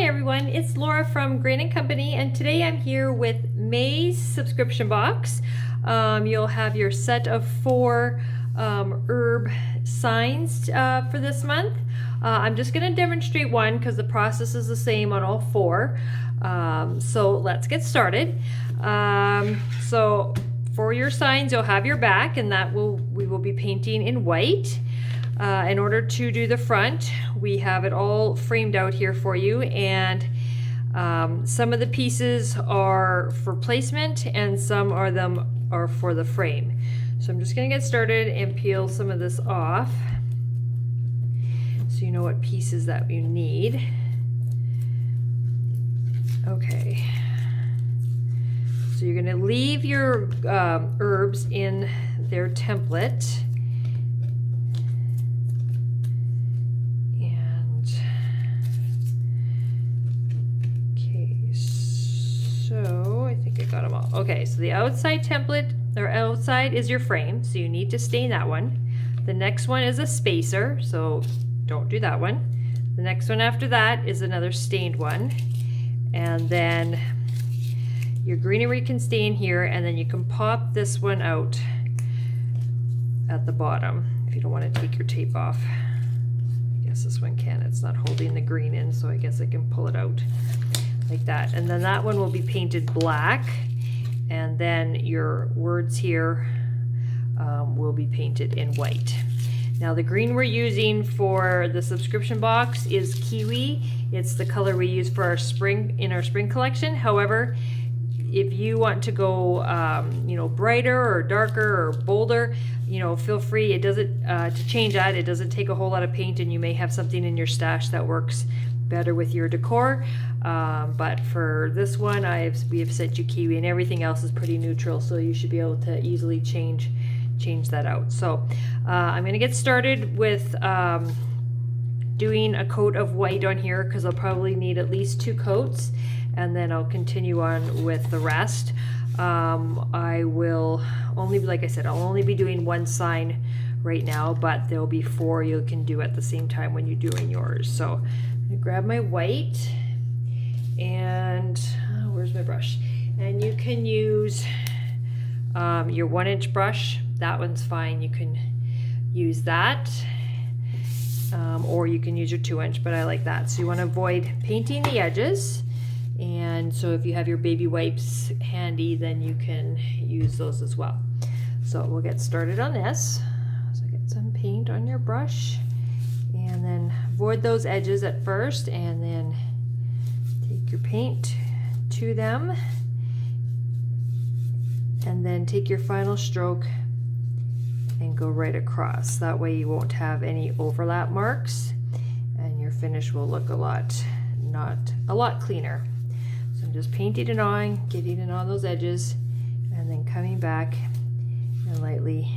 Hi everyone, it's Laura from Grain & Company, and today I'm here with May's subscription box. You'll have your set of 4 herb signs for this month. I'm just going to demonstrate one because the process is the same on all 4. So let's get started. So for your signs, you'll have your back, and we will be painting in white. In order to do the front, we have it all framed out here for you, and some of the pieces are for placement and some are for the frame. So I'm just going to get started and peel some of this off so you know what pieces that you need. Okay, so you're going to leave your herbs in their template. So I think I got them all. Okay, so the outside template, or outside, is your frame, so you need to stain that one. The next one is a spacer, so don't do that one. The next one after that is another stained one. And then your greenery can stay in here, and then you can pop this one out at the bottom if you don't want to take your tape off. I guess this one can. It's not holding the green in, so I guess I can pull it out. Like that, and then that one will be painted black, and then your words here will be painted in white. Now the green we're using for the subscription box is kiwi. It's the color we use for our spring collection. However, if you want to go brighter or darker or bolder, feel free. It doesn't to change that. It doesn't take a whole lot of paint, and you may have something in your stash that works better with your decor, but for this one we have sent you kiwi, and everything else is pretty neutral, so you should be able to easily change that out. So I'm going to get started with doing a coat of white on here, because I'll probably need at least 2 coats, and then I'll continue on with the rest. I will only, like I said, I'll only be doing 1 sign right now, but there'll be 4 you can do at the same time when you're doing yours. So grab my white, and where's my brush? And you can use your 1-inch brush. That one's fine. You can use that, or you can use your 2-inch, but I like that. So you want to avoid painting the edges, and so if you have your baby wipes handy, then you can use those as well. So we'll get started on this. So get some paint on your brush, and then avoid those edges at first, and then take your paint to them, and then take your final stroke and go right across. That way you won't have any overlap marks, and your finish will look a lot cleaner. So I'm just painting it on, getting it on those edges, and then coming back and lightly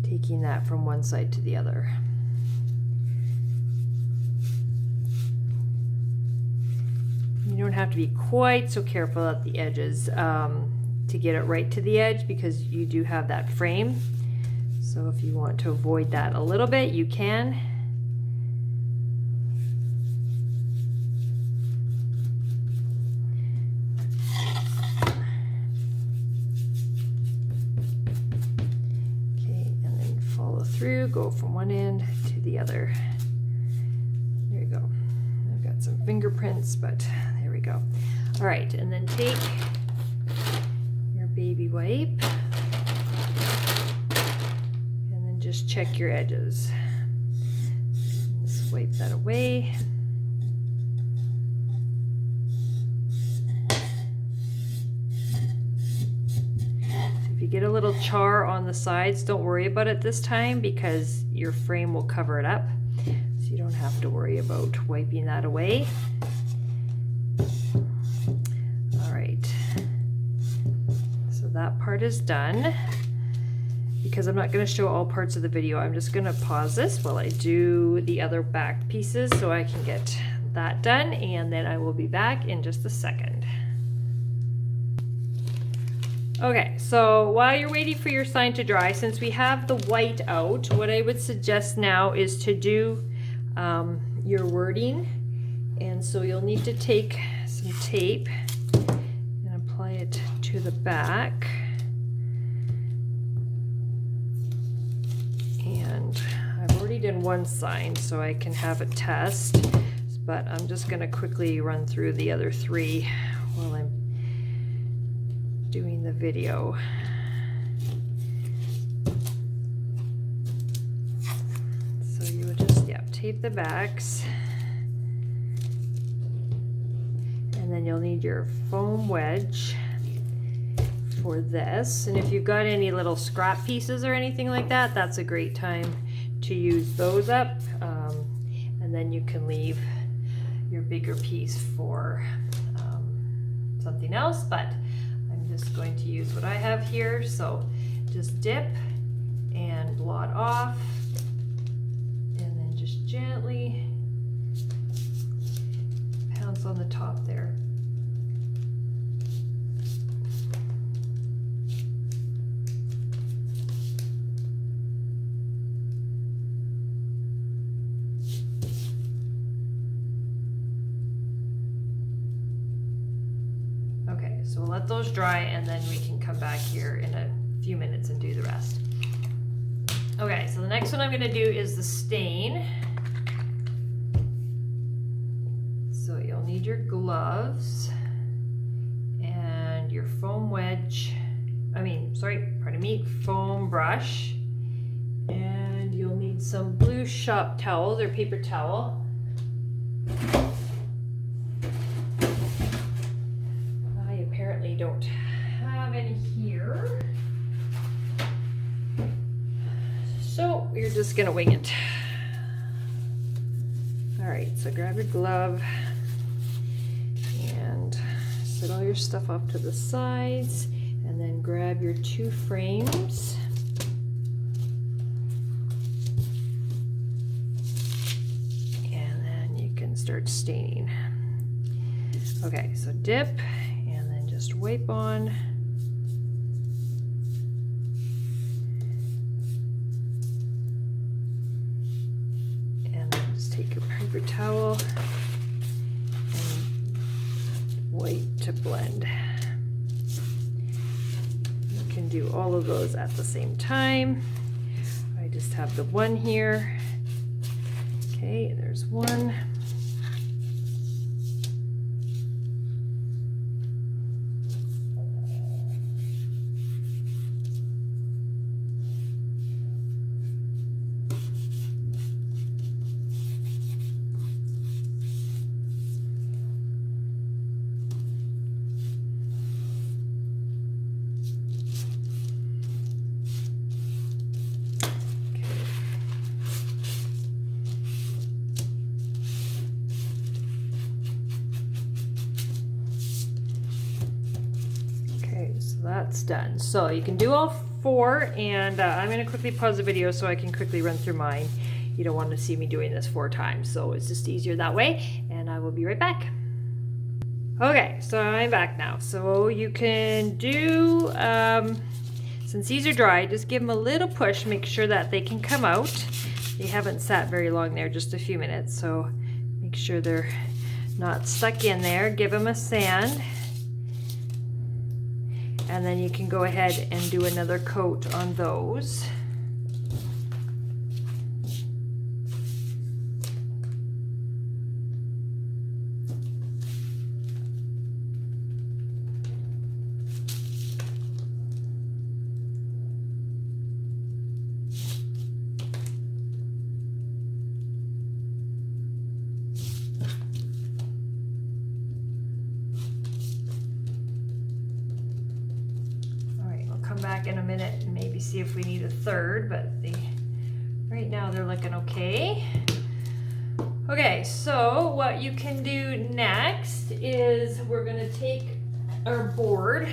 taking that from one side to the other. You don't have to be quite so careful at the edges to get it right to the edge, because you do have that frame. So if you want to avoid that a little bit, you can. Okay, and then follow through, go from one end to the other. There you go. I've got some fingerprints, but there we go. All right, and then take your baby wipe, and then just check your edges. Just wipe that away. If you get a little char on the sides, don't worry about it this time, because your frame will cover it up. You don't have to worry about wiping that away. All right, so that part is done. Because I'm not going to show all parts of the video, I'm just going to pause this while I do the other back pieces so I can get that done, and then I will be back in just a second. Okay, so while you're waiting for your sign to dry, since we have the white out, what I would suggest now is to do your wording And so you'll need to take some tape and apply it to the back. And I've already done one sign so I can have a test, but I'm just going to quickly run through the other 3 while I'm doing the video. So you would just, tape the backs. And then you'll need your foam wedge for this. And if you've got any little scrap pieces or anything like that, that's a great time to use those up. And then you can leave your bigger piece for something else, but I'm just going to use what I have here. So just dip and blot off, and then just gently pounce on the top there. Okay, so we'll let those dry and then we can come back here in a few minutes and do the rest. Okay, so the next one I'm going to do is the stain. So you'll need your gloves and your foam wedge, foam brush, and you'll need some blue shop towels or paper towel. I apparently don't have any here, so we're just gonna wing it. All right, so grab your glove and set all your stuff off to the sides, and then grab your 2 frames. And then you can start staining. Okay, so dip and then just wipe on. And then just take your paper towel and wipe to blend. You can do all of those at the same time. I just have the one here. Okay, there's one. That's done. So you can do all 4, and I'm going to quickly pause the video so I can quickly run through mine. You don't want to see me doing this 4 times, so it's just easier that way, and I will be right back. Okay, so I'm back now. So you can do, since these are dry, just give them a little push, make sure that they can come out. They haven't sat very long there, just a few minutes, so make sure they're not stuck in there. Give them a sand. And then you can go ahead and do another coat on those. Back in a minute and maybe see if we need a third, but right now they're looking okay. Okay, so what you can do next is we're going to take our board.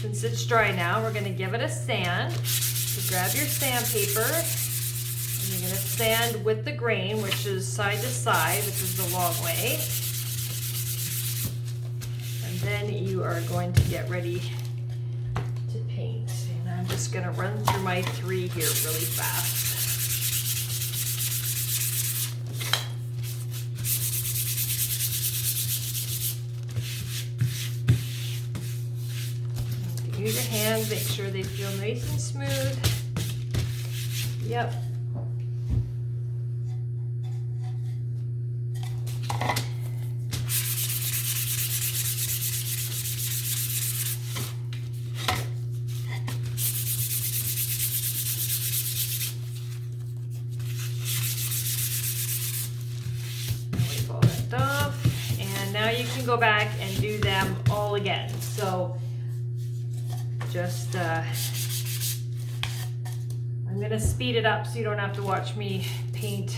Since it's dry now, we're going to give it a sand. So grab your sandpaper and you're going to sand with the grain, which is side to side, which is the long way. And then you are going to get ready to paint, and I'm just going to run through my 3 here really fast. use your hands, make sure they feel nice and smooth. Yep. Now you can go back and do them all again. So just, I'm going to speed it up so you don't have to watch me paint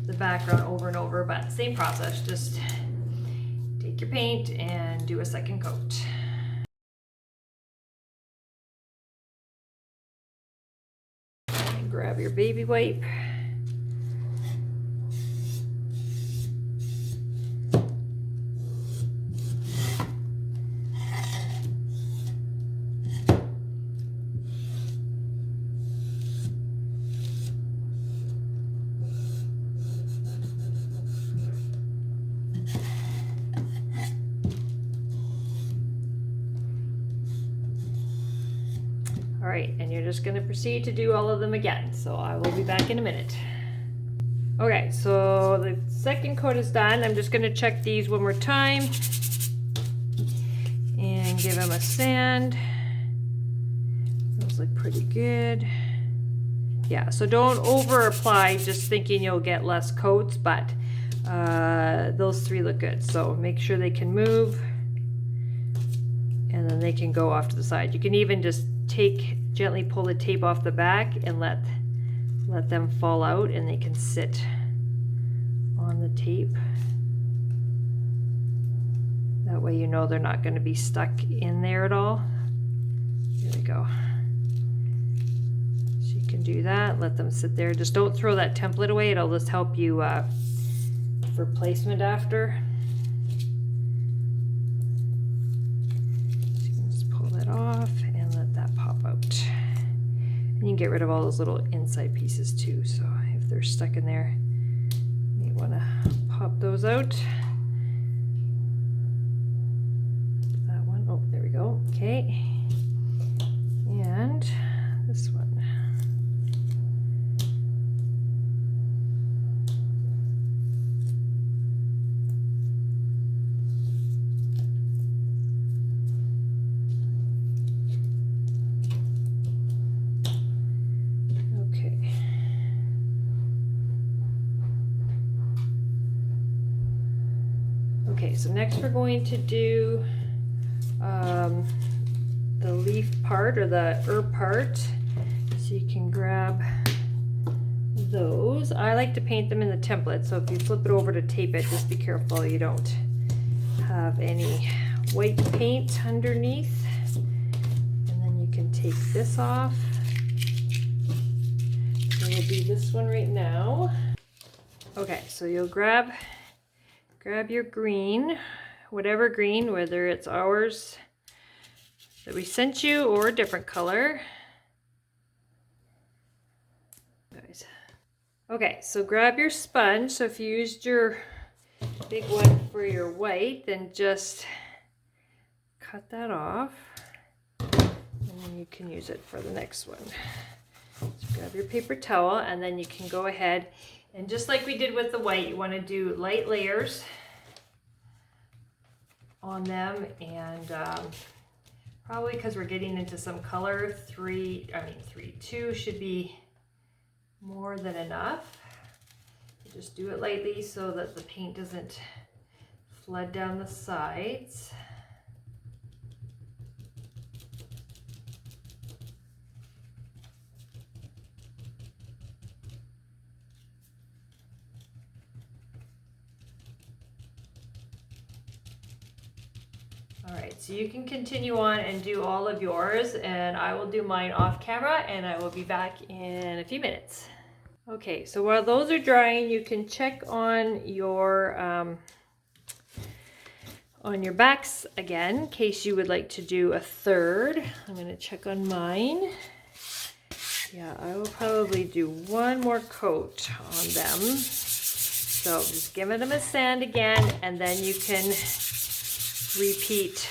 the background over and over, but same process. Just take your paint and do a second coat. And grab your baby wipe. All right, and you're just gonna proceed to do all of them again. So I will be back in a minute. Okay, so the second coat is done. I'm just gonna check these one more time and give them a sand. Those look pretty good. Yeah, so don't over apply just thinking you'll get less coats, but those three look good. So make sure they can move and then they can go off to the side. You can even just gently pull the tape off the back and let them fall out and they can sit on the tape. That way you know they're not going to be stuck in there at all. There we go. So you can do that, let them sit there. Just don't throw that template away. It'll just help you for placement after. So you can just pull that off and let that pop out. And you can get rid of all those little inside pieces too. So if they're stuck in there, you may want to pop those out. That one, oh, there we go. Okay. And this one. Okay, so next we're going to do the leaf part or the herb part. So you can grab those. I like to paint them in the template, so if you flip it over to tape it, just be careful you don't have any white paint underneath. And then you can take this off. So it'll be this one right now. Okay, so you'll grab your green, whatever green, whether it's ours that we sent you or a different color. Okay, so grab your sponge. So if you used your big one for your white, then just cut that off. And then you can use it for the next one. So grab your paper towel and then you can go ahead and just like we did with the white, you want to do light layers on them, and probably because we're getting into some color, 2 should be more than enough. Just do it lightly so that the paint doesn't flood down the sides. Alright, so you can continue on and do all of yours, and I will do mine off camera, and I will be back in a few minutes. Okay, so while those are drying, you can check on your backs again, in case you would like to do a third. I'm going to check on mine. Yeah, I will probably do one more coat on them. So just give them a sand again, and then you can repeat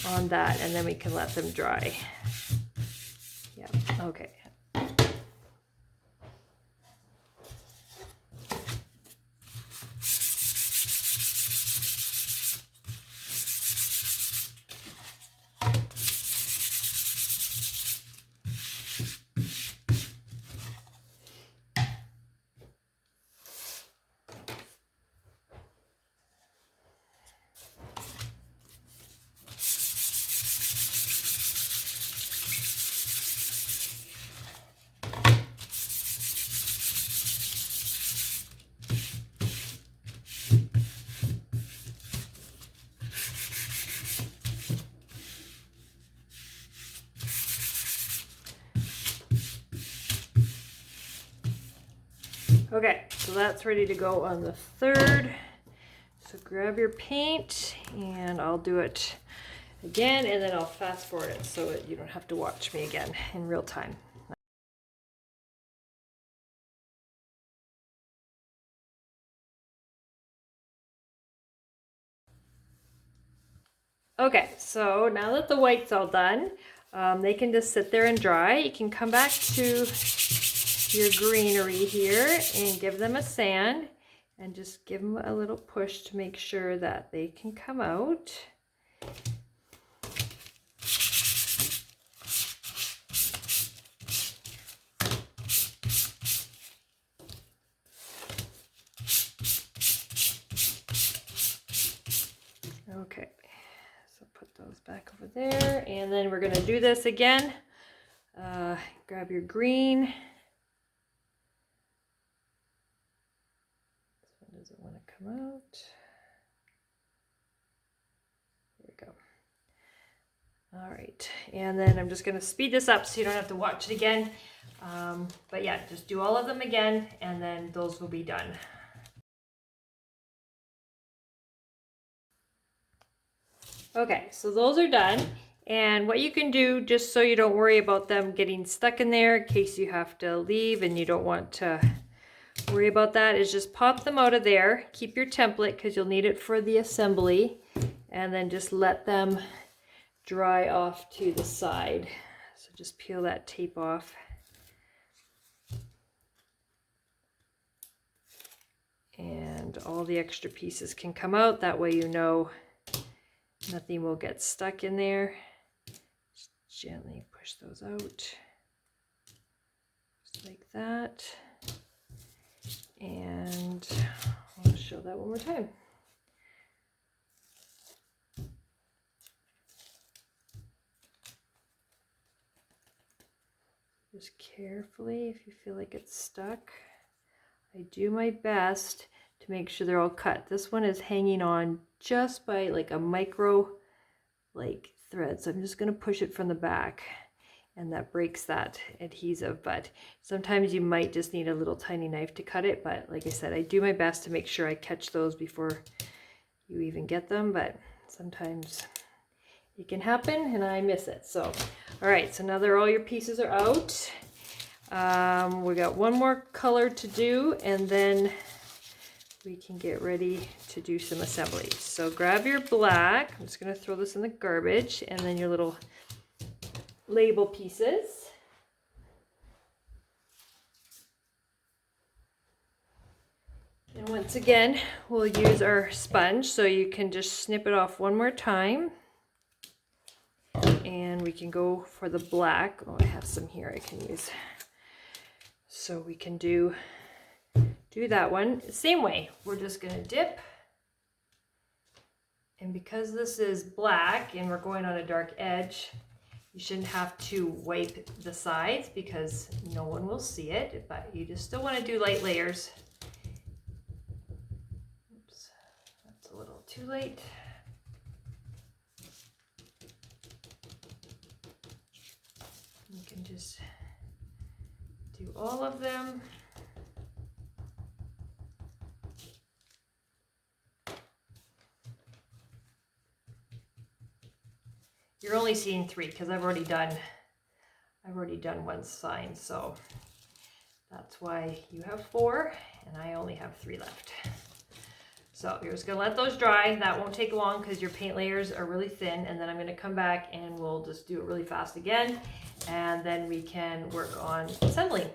on that, and then we can let them dry. Yeah, okay. Okay, so that's ready to go on the third. So grab your paint, and I'll do it again, and then I'll fast forward it so that you don't have to watch me again in real time. Okay, so now that the white's all done, they can just sit there and dry. You can come back to your greenery here and give them a sand and just give them a little push to make sure that they can come out. Okay, so put those back over there, and then we're gonna do this again. Grab your green. This one doesn't want to come out. There we go. All right, and then I'm just gonna speed this up so you don't have to watch it again. But yeah, just do all of them again, and then those will be done. Okay, so those are done. And what you can do, just so you don't worry about them getting stuck in there in case you have to leave and you don't want to worry about that, is just pop them out of there. Keep your template because you'll need it for the assembly. And then just let them dry off to the side. So just peel that tape off. And all the extra pieces can come out. That way you know nothing will get stuck in there. Just gently push those out. Just like that. And I'll show that one more time. Just carefully, if you feel like it's stuck. I do my best to make sure they're all cut. This one is hanging on just by like a micro thread. So I'm just going to push it from the back, and that breaks that adhesive. But sometimes you might just need a little tiny knife to cut it. But like I said, I do my best to make sure I catch those before you even get them. But sometimes it can happen and I miss it. So, all right, so now that all your pieces are out, we got one more color to do, and then we can get ready to do some assembly. So grab your black. I'm just going to throw this in the garbage, and then your little label pieces. And once again, we'll use our sponge, so you can just snip it off one more time. And we can go for the black. Oh, I have some here I can use. So we can do that one. Same way, we're just gonna dip. And because this is black and we're going on a dark edge, you shouldn't have to wipe the sides because no one will see it, but you just still wanna do light layers. Oops, that's a little too late. You can just do all of them. You're only seeing 3 because I've already done one sign, so that's why you have 4 and I only have 3 left. So you're just gonna let those dry. That won't take long because your paint layers are really thin. And then I'm gonna come back and we'll just do it really fast again. And then we can work on assembling.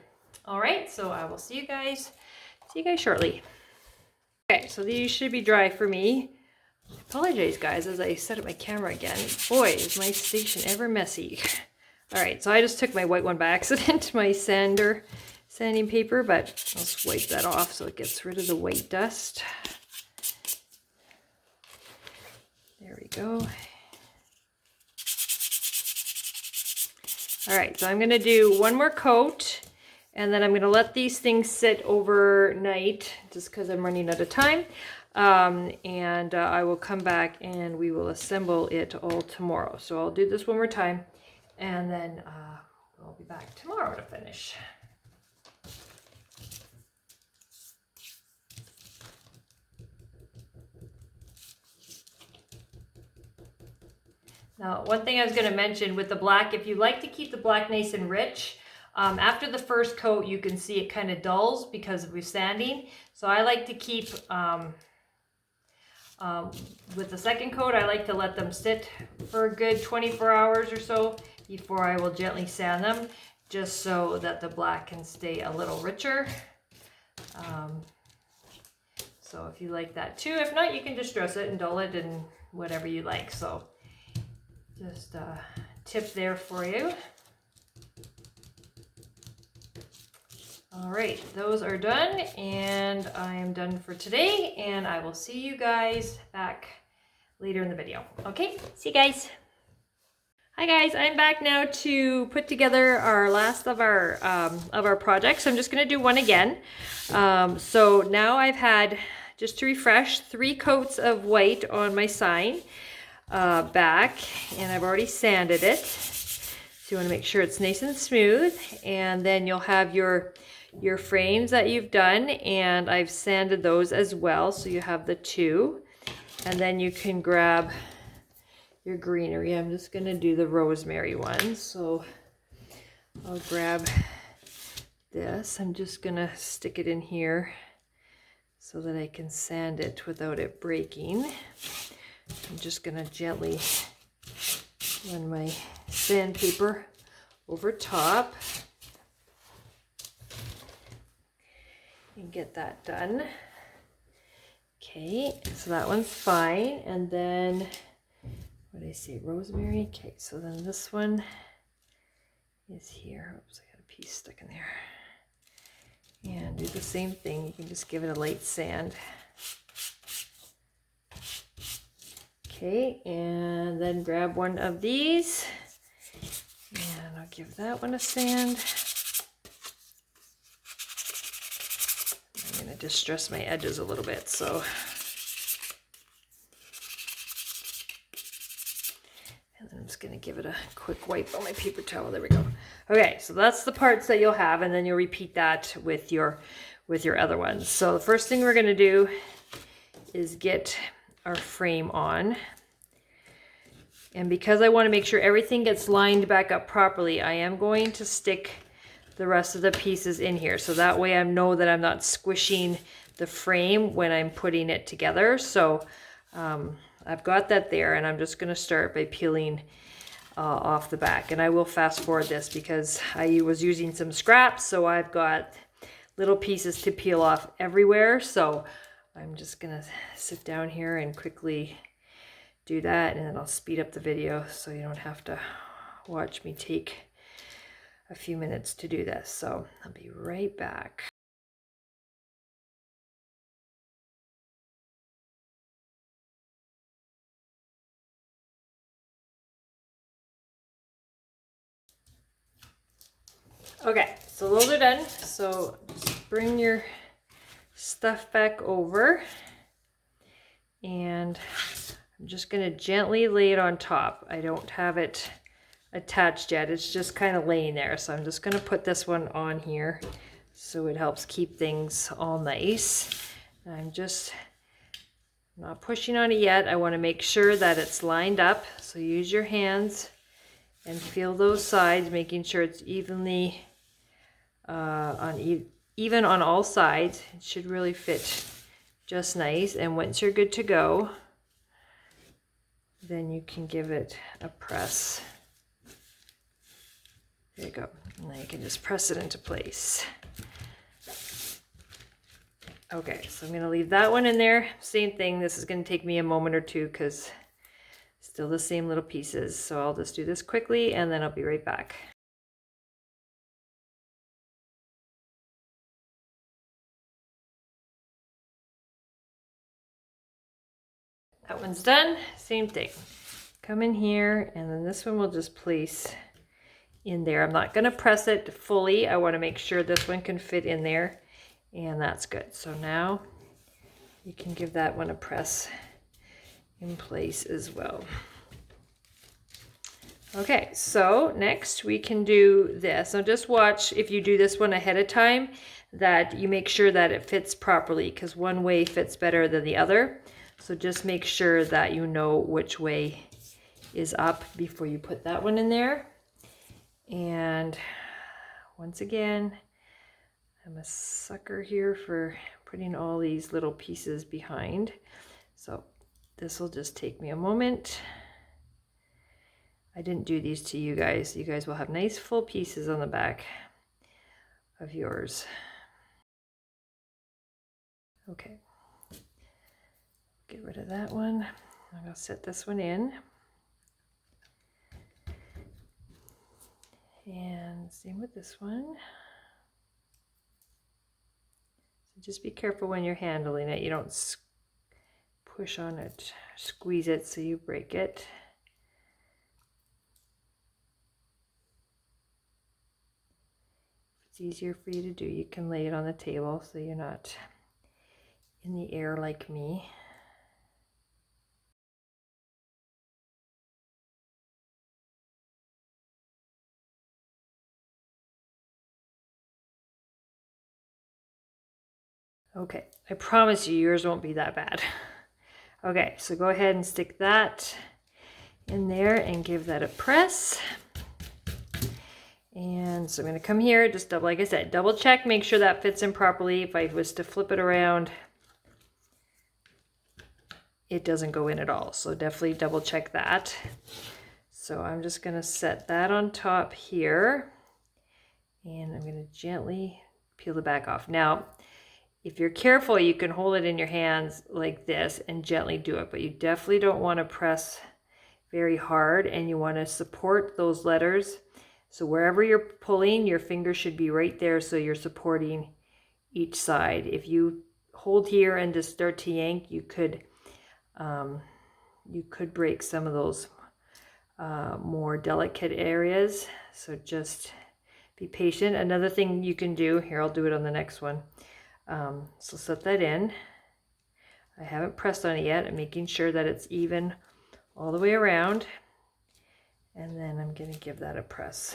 All right, so I will see you guys shortly. Okay, so these should be dry for me. I apologize, guys, as I set up my camera again. Boy, is my station ever messy. All right, so I just took my white one by accident, my sanding paper, but I'll just wipe that off so it gets rid of the white dust. There we go. All right, so I'm gonna do one more coat and then I'm gonna let these things sit overnight just because I'm running out of time. I will come back and we will assemble it all tomorrow. So I'll do this one more time and then we'll be back tomorrow to finish. Now, one thing I was going to mention with the black, if you like to keep the black nice and rich, after the first coat, you can see it kind of dulls because we're sanding. So I like to keep, with the second coat, I like to let them sit for a good 24 hours or so before I will gently sand them, just so that the black can stay a little richer. So if you like that too, if not, you can just dress it and dull it and whatever you like. So just a tip there for you. All right, those are done and I am done for today and I will see you guys back later in the video. Okay, see you guys. Hi guys, I'm back now to put together our last of our projects. I'm just gonna do one again. So now I've had, just to refresh, 3 coats of white on my sign back, and I've already sanded it. So you want to make sure it's nice and smooth, and then you'll have your frames that you've done, and I've sanded those as well, so you have the 2. And then you can grab your greenery. I'm just going to do the rosemary one, so I'll grab this. I'm just going to stick it in here so that I can sand it without it breaking. I'm just going to gently run my sandpaper over top and get that done. Okay, so that one's fine. And then, what did I say, rosemary? Okay, so then this one is here. Oops, I got a piece stuck in there. And do the same thing. You can just give it a light sand. Okay, and then grab one of these, and I'll give that one a sand. I'm going to distress my edges a little bit, so. And then I'm just going to give it a quick wipe on my paper towel. There we go. Okay, so that's the parts that you'll have, and then you'll repeat that with your other ones. So the first thing we're going to do is get our frame on. And because I want to make sure everything gets lined back up properly, I am going to stick the rest of the pieces in here. So that way I know that I'm not squishing the frame when I'm putting it together. So I've got that there, and I'm just going to start by peeling off the back. And I will fast forward this because I was using some scraps, so I've got little pieces to peel off everywhere. So I'm just gonna sit down here and quickly do that, and then I'll speed up the video so you don't have to watch me take a few minutes to do this. So I'll be right back. Okay, so those are done. So just bring your stuff back over, and I'm just going to gently lay it on top. I don't have it attached yet. It's just kind of laying there. So I'm just going to put this one on here so it helps keep things all nice. I'm just not pushing on it yet. I want to make sure that it's lined up. So use your hands and feel those sides, making sure it's evenly even on all sides. It should really fit just nice. And once you're good to go, then you can give it a press. There you go. And then you can just press it into place. Okay, so I'm going to leave that one in there. Same thing. This is going to take me a moment or two because still the same little pieces. So I'll just do this quickly and then I'll be right back. That one's done. Same thing. Come in here and then this one we'll just place in there. I'm not going to press it fully. I want to make sure this one can fit in there, and that's good. So now you can give that one a press in place as well. Okay, so next we can do this. Now just watch if you do this one ahead of time that you make sure that it fits properly, because one way fits better than the other. So just make sure that you know which way is up before you put that one in there. And once again, I'm a sucker here for putting all these little pieces behind. So this will just take me a moment. I didn't do these to you guys. You guys will have nice full pieces on the back of yours. Okay. Get rid of that one. I'm going to set this one in. And same with this one. So just be careful when you're handling it. You don't push on it, squeeze it so you break it. If it's easier for you to do, you can lay it on the table so you're not in the air like me. Okay, I promise you yours won't be that bad. Okay, so go ahead and stick that in there and give that a press. And so I'm going to come here, just double, like I said, double check, make sure that fits in properly. If I was to flip it around, it doesn't go in at all. So definitely double check that. So I'm just going to set that on top here. And I'm going to gently peel the back off. Now, if you're careful, you can hold it in your hands like this and gently do it, but you definitely don't want to press very hard, and you want to support those letters. So wherever you're pulling, your finger should be right there so you're supporting each side. If you hold here and just start to yank, you could break some of those more delicate areas. So just be patient. Another thing you can do, here I'll do it on the next one. So set that in. I haven't pressed on it yet. I'm making sure that it's even all the way around. And then I'm going to give that a press.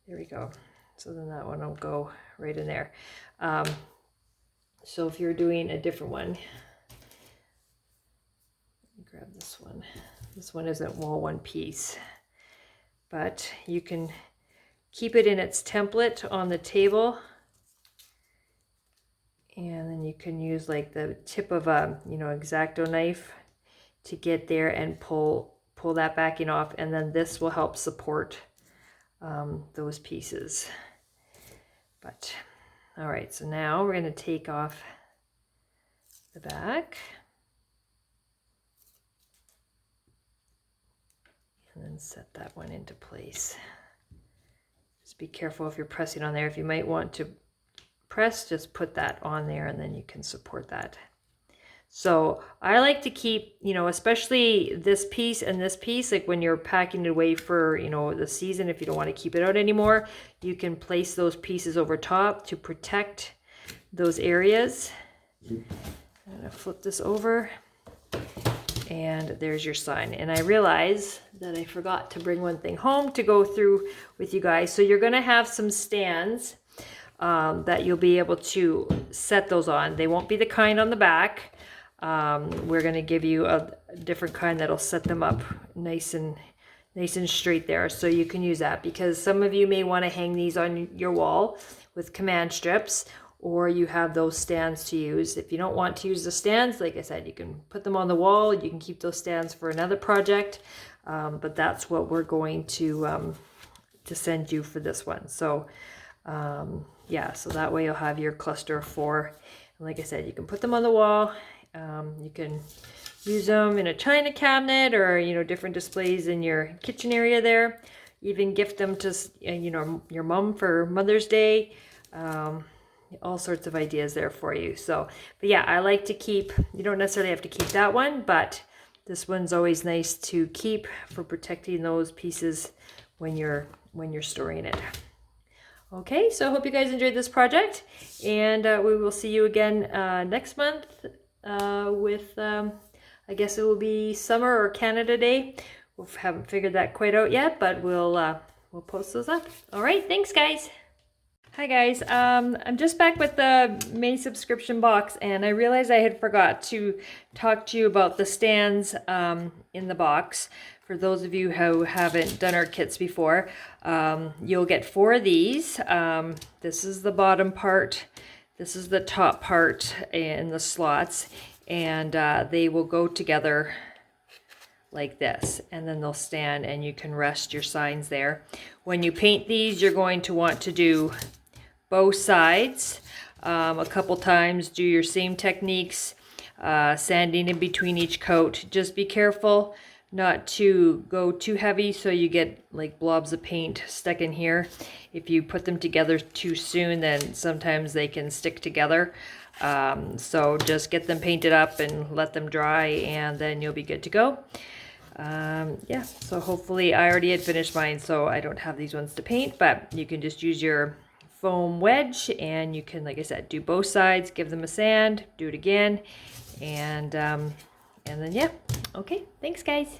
There we go. So then that one will go right in there. So if you're doing a different one, let me grab this one. This one isn't all one piece, but you can keep it in its template on the table. And then you can use like the tip of a, X-Acto knife to get there and pull that backing off. And then this will help support those pieces. But, all right, so now we're going to take off the back. And then set that one into place. Just be careful if you're pressing on there. If you might want to press, just put that on there and then you can support that. So I like to keep, especially this piece and this piece, like when you're packing it away for, the season, if you don't want to keep it out anymore, you can place those pieces over top to protect those areas. I'm going to flip this over and there's your sign. And I realize that I forgot to bring one thing home to go through with you guys. So you're going to have some stands that you'll be able to set those on. They won't be the kind on the back. We're going to give you a different kind that'll set them up nice and straight there, so you can use that, because some of you may want to hang these on your wall with command strips, or you have those stands to use. If you don't want to use the stands, like I said, you can put them on the wall. You can keep those stands for another project, but that's what we're going to send you for this one. So yeah, so that way you'll have your cluster of 4. And like I said, you can put them on the wall. You can use them in a china cabinet, or, you know, different displays in your kitchen area there. Even gift them to, you know, your mom for Mother's Day. All sorts of ideas there for you. So, but yeah, I like to keep, you don't necessarily have to keep that one, but this one's always nice to keep for protecting those pieces when you're storing it. Okay, so I hope you guys enjoyed this project, and we will see you again next month with, I guess it will be Summer or Canada Day. We haven't figured that quite out yet, but we'll post those up. All right, thanks guys. Hi guys, I'm just back with the May subscription box, and I realized I had forgot to talk to you about the stands in the box. For those of you who haven't done our kits before, you'll get 4 of these. This is the bottom part, this is the top part in the slots, and they will go together like this, and then they'll stand and you can rest your signs there. When you paint these, you're going to want to do both sides a couple times. Do your same techniques, sanding in between each coat. Just be careful not to go too heavy so you get like blobs of paint stuck in here. If you put them together too soon, then sometimes they can stick together. So just get them painted up and let them dry, and then you'll be good to go. Yeah, so hopefully, I already had finished mine, so I don't have these ones to paint, but you can just use your foam wedge, and you can, like I said, do both sides, give them a sand, do it again, and then yeah. Okay, thanks guys.